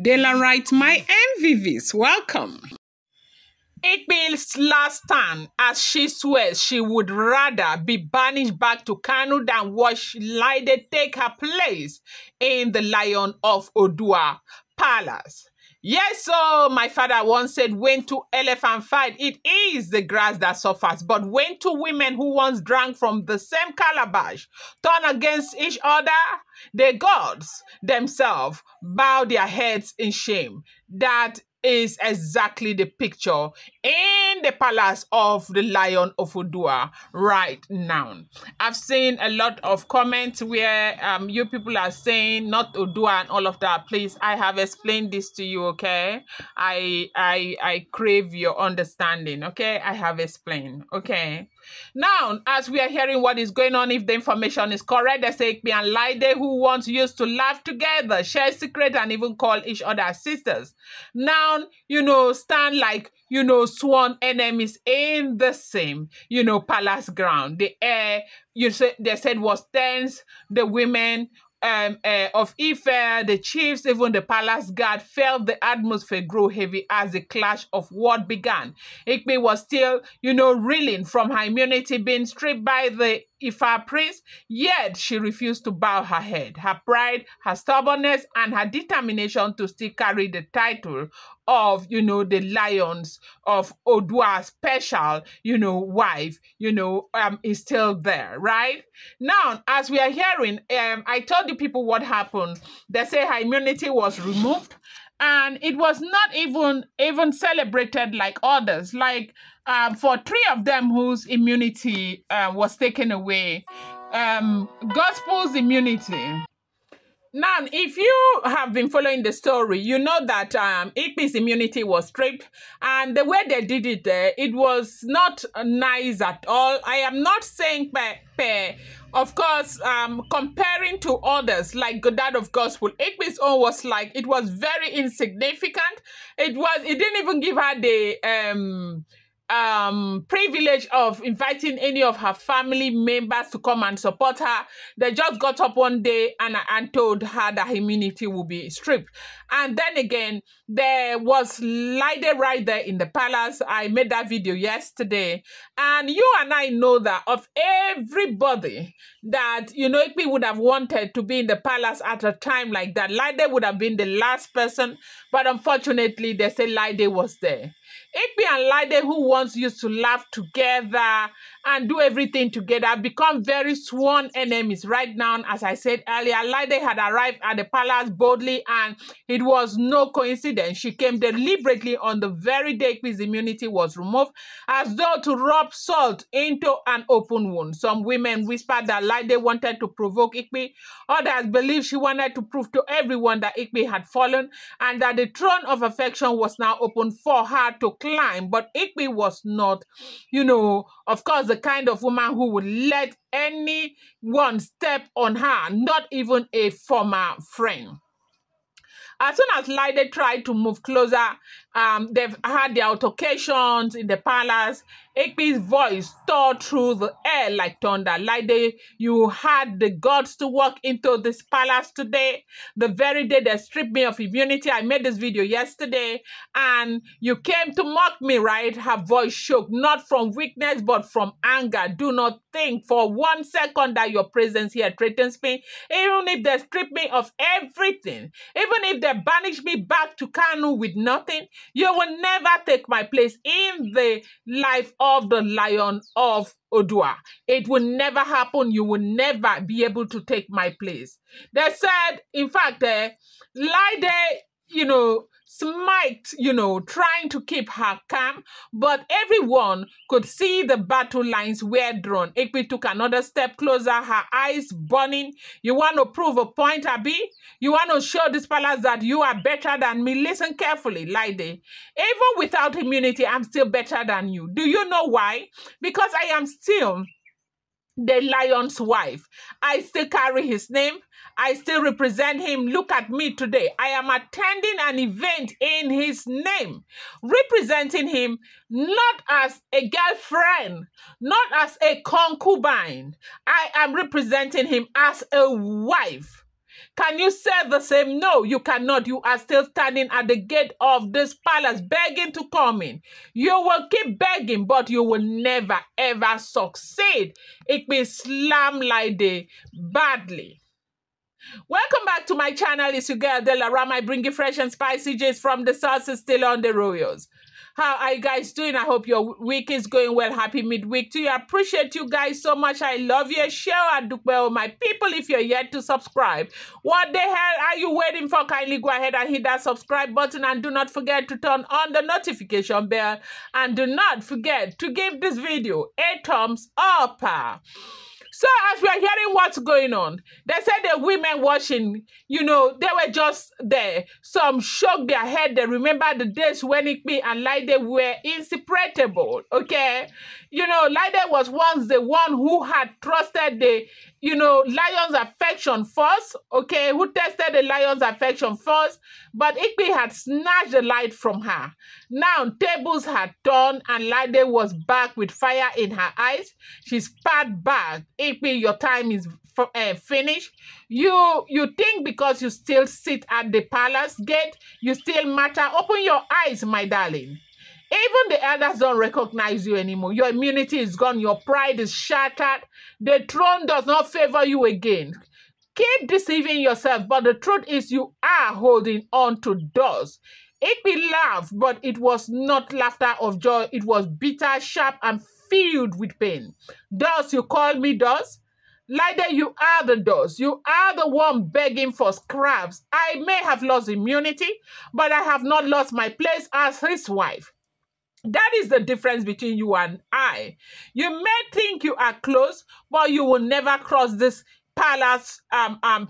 Dela writes, my MVVs, welcome. Igbi's last stand as she swears she would rather be banished back to Kano than watch Liade take her place in the Lion of Odua Palace. Yes, so my father once said, when two elephants fight, it is the grass that suffers. But when two women who once drank from the same calabash turn against each other, the gods themselves bow their heads in shame. That is exactly the picture in the palace of the Lion of Odua right now. I've seen a lot of comments where you people are saying not Odua and all of that. Please, I have explained this to you, okay? I crave your understanding, okay? I have explained, okay? Now, as we are hearing what is going on, if the information is correct, they say Igbi and Liade, who once used to laugh together, share secrets, and even call each other sisters, now, stand like, sworn enemies in the same, palace ground. The air, they said was tense. The women of Ife, the chiefs, even the palace guard felt the atmosphere grow heavy as the clash of word began. Igbi was still, reeling from her immunity being stripped by the Ifa priest, yet she refused to bow her head. Her pride, her stubbornness, and her determination to still carry the title of, the Lions of Odua special, wife, is still there, right? Now, as we are hearing, I told the people what happened. They say her immunity was removed, and it was not even celebrated like others. Like for three of them whose immunity was taken away, gospel's immunity. Now, if you have been following the story, you know that Igbi's immunity was stripped, and the way they did it, it was not nice at all. I am not saying of course, comparing to others like that of gospel, Igbi's own was like, it was very insignificant. It didn't even give her the privilege of inviting any of her family members to come and support her. They just got up one day and told her that her immunity will be stripped. And then again, there was Liade right there in the palace. I made that video yesterday. And you and I know that of everybody that, Igbi would have wanted to be in the palace at a time like that, Liade would have been the last person. But unfortunately, they say Liade was there. Igbi and Liade, who once used to laugh together and do everything together, have become very sworn enemies right now. As I said earlier, Liade had arrived at the palace boldly, and it was no coincidence. She came deliberately on the very day Igbi's immunity was removed, as though to rub salt into an open wound. Some women whispered that Liade wanted to provoke Igbi. Others believed she wanted to prove to everyone that Igbi had fallen and that the throne of affection was now open for her to climb. But Igbi was not, of course, the kind of woman who would let anyone step on her, not even a former friend. As soon as Liade tried to move closer, they've had their altercations in the palace. Igbi's voice tore through the air like thunder. Liade, you had the guts to walk into this palace today, the very day they stripped me of immunity. I made this video yesterday, and you came to mock me, right? Her voice shook, not from weakness, but from anger. Do not think for 1 second that your presence here threatens me. Even if they strip me of everything, even if they banish me back to Kano with nothing, you will never take my place in the life of the Lion of Odua. It will never happen. You will never be able to take my place. They said, in fact, Liade, smiked, trying to keep her calm, but everyone could see the battle lines were drawn. Igbi took another step closer, her eyes burning. You want to prove a point, Abi? You want to show this palace that you are better than me? Listen carefully, Liade. Even without immunity, I'm still better than you. Do you know why? Because I am still the lion's wife. I still carry his name. I still represent him. Look at me today. I am attending an event in his name, representing him not as a girlfriend, not as a concubine. I am representing him as a wife. Can you say the same? No, you cannot. You are still standing at the gate of this palace begging to come in. You will keep begging, but you will never ever succeed. It will slam Liade badly. Welcome back to my channel. It's your girl Delarama. I bring you fresh and spicy gist from the sources still on the royals. How are you guys doing? I hope your week is going well. Happy midweek to you. I appreciate you guys so much. I love you. Share Adukbel, my people. If you're yet to subscribe, what the hell are you waiting for? Kindly go ahead and hit that subscribe button, and do not forget to turn on the notification bell, and do not forget to give this video a thumbs up. So as we are hearing what's going on, they said the women watching, they were just there. Some shook their head. They remember the days when Igbi and Liade were inseparable, okay? Liade was once the one who had trusted the, lion's affection first, okay? Who tested the lion's affection first, but Igbi had snatched the light from her. Now tables had turned and Liade was back with fire in her eyes. She spat back. Igbi, your time is finished. You think because you still sit at the palace gate, you still matter? Open your eyes, my darling. Even the elders don't recognize you anymore. Your immunity is gone. Your pride is shattered. The throne does not favor you again. Keep deceiving yourself, but the truth is you are holding on to doors. Igbi laughed, but it was not laughter of joy. It was bitter, sharp, and filled with pain. Does you call me does? Liade, you are the does. You are the one begging for scraps. I may have lost immunity, but I have not lost my place as his wife. That is the difference between you and I. You may think you are close, but you will never cross this palace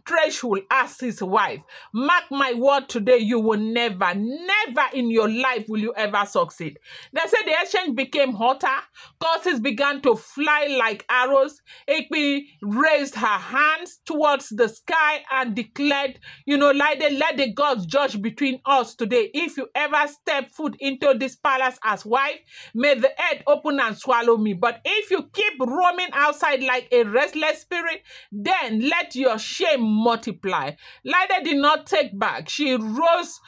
threshold as his wife. Mark my word today, you will never in your life will you ever succeed. They said the exchange became hotter. Curses began to fly like arrows. Igbi raised her hands towards the sky and declared, Liade, let the gods judge between us today. If you ever step foot into this palace as wife, may the earth open and swallow me. But if you keep roaming outside like a restless spirit, then let your shame multiply. Liade did not take back. She rose,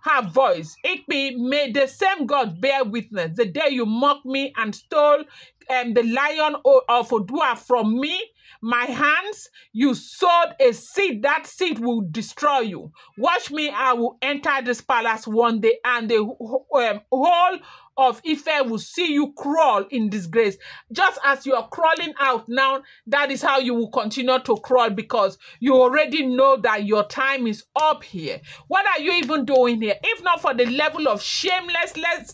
her voice. Igbi, may the same God bear witness. The day you mocked me and stole the lion of Odua from me, my hands, you sowed a seed. That seed will destroy you. Watch me, I will enter this palace one day, and the whole of Ife will see you crawl in disgrace. Just as you are crawling out now, that is how you will continue to crawl, because you already know that your time is up here. What are you even doing here? If not for the level of shamelessness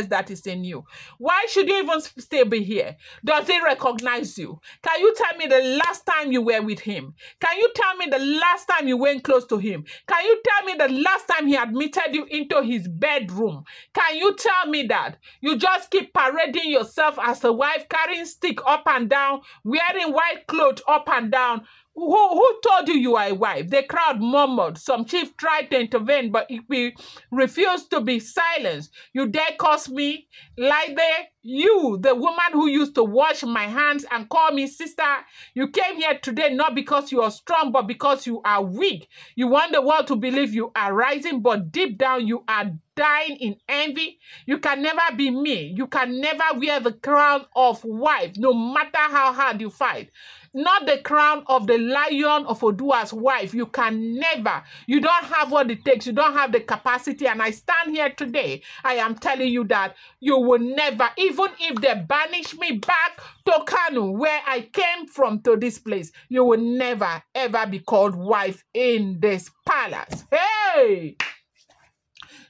that is in you, why should you even still be here? Does he recognize you? Can you tell me the last time you were with him? Can you tell me the last time you went close to him? Can you tell me the last time he admitted you into his bedroom? Can you tell me that? You just keep parading yourself as a wife, carrying stick up and down, wearing white clothes up and down. Who told you are a wife? The crowd murmured. Some chief tried to intervene, but Igbi refused to be silenced. You dare curse me? Liade, you, the woman who used to wash my hands and call me sister, you came here today not because you are strong, but because you are weak. You want the world to believe you are rising, but deep down you are dying in envy. You can never be me. You can never wear the crown of wife, no matter how hard you fight. Not the crown of the lion of Odua's wife. You can never. You don't have what it takes. You don't have the capacity. And I stand here today. I am telling you that you will never, even if they banish me back to Kano, where I came from, to this place, you will never, ever be called wife in this palace. Hey!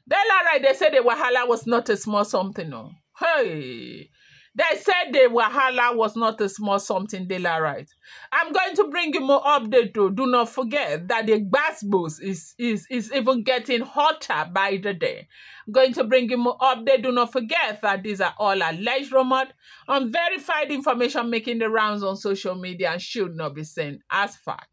They said the wahala was not a small something, no. Hey! They said the wahala was not a small something, right? I'm going to bring you more update too. Do not forget that the Gbasgbos is even getting hotter by the day. I'm going to bring you more update. Do not forget that these are all alleged rumors, unverified information making the rounds on social media and should not be seen as fact.